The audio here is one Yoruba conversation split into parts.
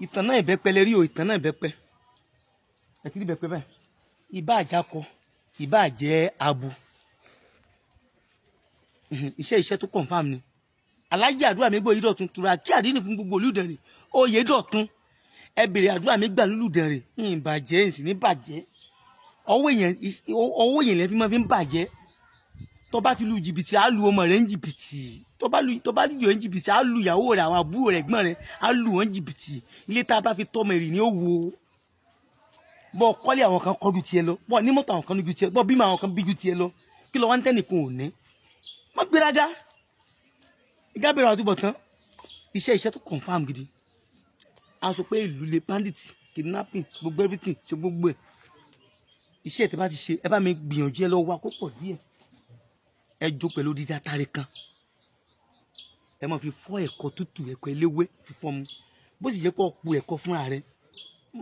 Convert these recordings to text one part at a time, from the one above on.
ìtàn náà ìbẹ́pẹ lè rí o ìtàn náà ìbẹ́pẹ ẹ̀kíní ìbẹ́pẹ báyìí ìbá àjákọ ìbá àjẹ́ abo iṣẹ́ tó confam ni alájẹ àdúrà mi gbọ́ Oyèdọ̀tun tura kí àdínì fún gbogbo Olúdẹ̀rẹ̀ Oyèdọ̀tun ẹ bèrè àdúrà mi gbà lólùdẹ̀rẹ̀ ìbàjẹ́ ìsìn ní bàjẹ́ ọwọ́ èèyàn lẹ́fí máa fi ń bàjẹ́ tó bá ti lu jìbìtì á lu ọmọ rẹ̀ ń jìbìtì tó bá lu yọ̀ ń jìbìtì á lu ìyàwó rẹ̀ àwọn àbúrò rẹ̀ gbọ́n rẹ̀ á lu wọn jìbìtì ilé tá a bá fi tọ́mọ èrì ní òwò bọ́ kọ́lé àwọn kan kọ́ ju tiẹ̀ lọ bọ́ ní mọ́tò àwọn kan ju tiẹ̀ bọ́ bímọ àwọn kan bí ju tiẹ̀ lọ kí lọ wá ń tẹ́nìkan ò ní má gbéraga ìgá bẹ̀rẹ̀ àtúbọ̀tán iṣẹ́ tó confam gidi a sọ pé ìlú le bandit kidnapping gbogbo everything ṣe gbogbo ẹ̀ iṣẹ́ tẹ́ bá ti ṣe ẹ bá mi gbìyànjú ẹ lọ wá kó pọ̀ díẹ̀ ẹ jó pẹ̀lú dídá tare kan ẹ máa fi fọ́ ẹ̀kọ́ tútù ẹ̀kọ́ eléwé fi fọ́ mu bó sì jẹ́ pé ọ̀pọ̀ ẹ̀kọ́ fúnra rẹ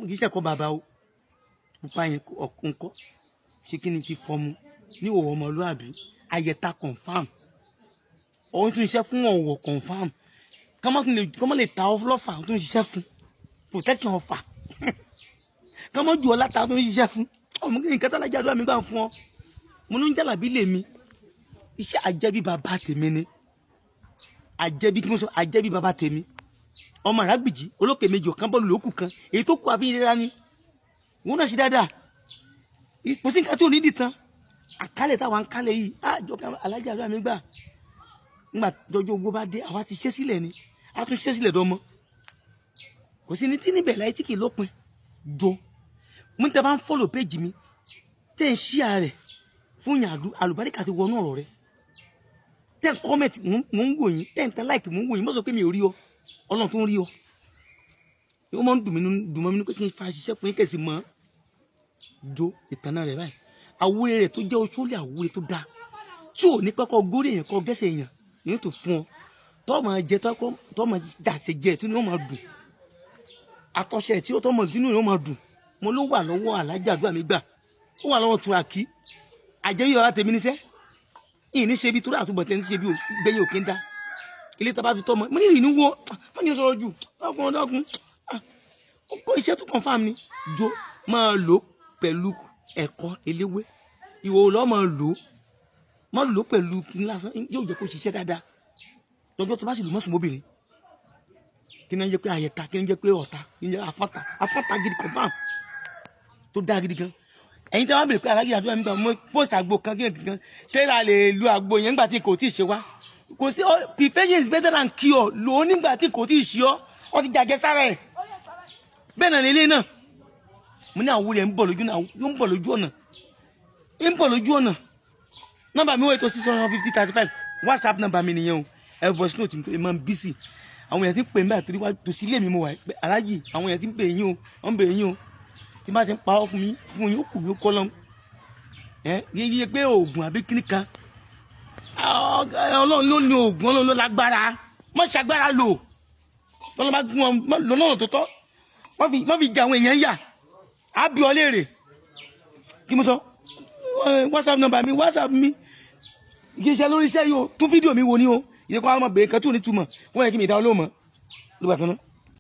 kì í ṣe ẹ̀kọ́ bàbá o pupa yẹn ọ̀kúnkọ́ ṣé kí ni fi fọ́ mu ní òwò ọmọlúàbí ayẹta confam òun tún ṣiṣẹ́ fún ọ̀wọ̀ confam kọ́mọ́ lè ta ọlọ́fà tó ń ṣiṣẹ́ fún protection ọ̀fà kọ́mọ́ ju ọláta tó ń ṣiṣẹ́ fún ọmọ kí ni kẹtàlájà àdúrà mi gbà fún ọ mo ní ń jàlábí lèmi iṣẹ́ àjẹbí bàbá tèmi ni àjẹbí kí mo sọ àjẹbí bàbá tèmi ọmọ àràgbìjì olókè méjì ọ̀kan bọ́ọ̀lù lókù kan èyí tó kù àfi ìlera ni wọn náà ṣe dáadáa kò sí nǹkan tí ò ní dì tán àkálẹ̀ táwọn àkálẹ̀ yìí àjọkà alájà àdúrà mi gbà nígbà tọjọ́ ogbó bá dé àwa ti ṣe sílẹ̀ ni a tún ṣe sílẹ̀ dọ́mọ kò sí ní tí níbẹ̀ láyé tí kì í lópin jọ mo ń tẹ bá ń fọ́lò péjì mi tẹ́ ń ṣí ààrẹ fún yàn àlùbáríkà ti wọnú ọ̀rọ̀ rẹ tẹ́ ń kọ́mẹ̀tì mò ń wò yín tẹ́ ń tẹ láìkì mò ń wò yín mọ́ sọ pé mi ò rí ọ Ọlọ́run tó ń rí ọ ó máa ń dùn mọ́ mi ní pé kí n fara ṣiṣẹ́ fún yín kẹ̀sì mọ́ jo ìtànà rẹ̀ báyìí àwúrẹ́ rẹ̀ tó jẹ́ oṣoolé àwúrẹ́ tó dáa tí ò ní pẹ́kọ́ górí èèyàn kọ́ gẹ́sẹ̀ èèyàn ní tó fún ọ tọ́ máa jẹ tọ́ máa dàsẹ̀ jẹ tí ó máa dùn àtọ̀ṣe tí ó tọ́ máa dínú ó máa dùn mo ló wà lọ́wọ́ alájà àdúrà mi gbà ó wà lọ́wọ́ Turaki àjẹyí ọ̀rá tèmi níṣẹ́ ìyìn ní ṣe bí torí àtúbọ̀tẹ́ ní ṣe bí gbẹ̀yìn òkè ń dá ilé tá a bá fi tọ́ mọ́ mo ní ìrìn wo wọ́n ní sọ̀rọ̀ jù ọkùnrin kó iṣẹ́ tó confam ni jo máa lò pẹ̀lú ẹ̀kọ́ eléwé ìwò lọ́ máa lò pẹ̀lú kí n lásán yóò jẹ́ kó ṣiṣẹ́ dáadáa lọ́jọ́ tó bá sì lù mọ́sùn mọ́bìnrin kí ni wọ́n jẹ́ pé àyẹ̀ta kí ni wọ́n jẹ́ pé ọ̀tá kí ni afọ́ta gidi confam tó dáa gidi gan ẹ̀yin tí wọ́n bèrè pé alájí àdúrà nígbà mo post àgbo kan kí nǹkan ṣé la lè lu àgbo yẹn nígbà tí kò tí ì ṣe wá kò sí prevention is better than cure lò ó nígbà tí kò tí ì ṣe ọ́ wọ́n ti jàjẹ́ sára ẹ̀ bẹ́ẹ̀ náà lélẹ́ náà mo ní àwòrán ń bọ̀ lójú ọ̀nà nọ́mbà mi wọ́n ètò 65035 WhatsApp nọ́mbà mi nìyẹn o ẹ voice note mi tó lè máa ń busy àwọn èèyàn ti ń pè mí àtòrí wá tòsí ilé mi mo wà aláàjì àwọn èèyàn ti ń pè yín o wọ́n ń bèrè yín o tí bá ti ń pa ọ́ fún yín ó kù mí ó kọ́ lọ́n yíyẹ pé oògùn àbí kíní kan Ọlọ́run ló ní oògùn Ọlọ́run ló lágbára má ṣàgbára lò tọ́lọ́ bá fún wọn lọ́nà tó tọ́ wọ́n fi jẹ àwọn èèyàn yà á bí ọ léèrè kí mo sọ WhatsApp nọ́mbà mi WhatsApp mi kì í ṣe lórí iṣẹ́ yìí o tún fídíò mi wo ni o ìyẹn kó àwọn ọmọ bèèrè kan tí ò ní túmọ̀ wọ́n yẹ kí mi ìdá olóòmọ̀ ló bá kan náà.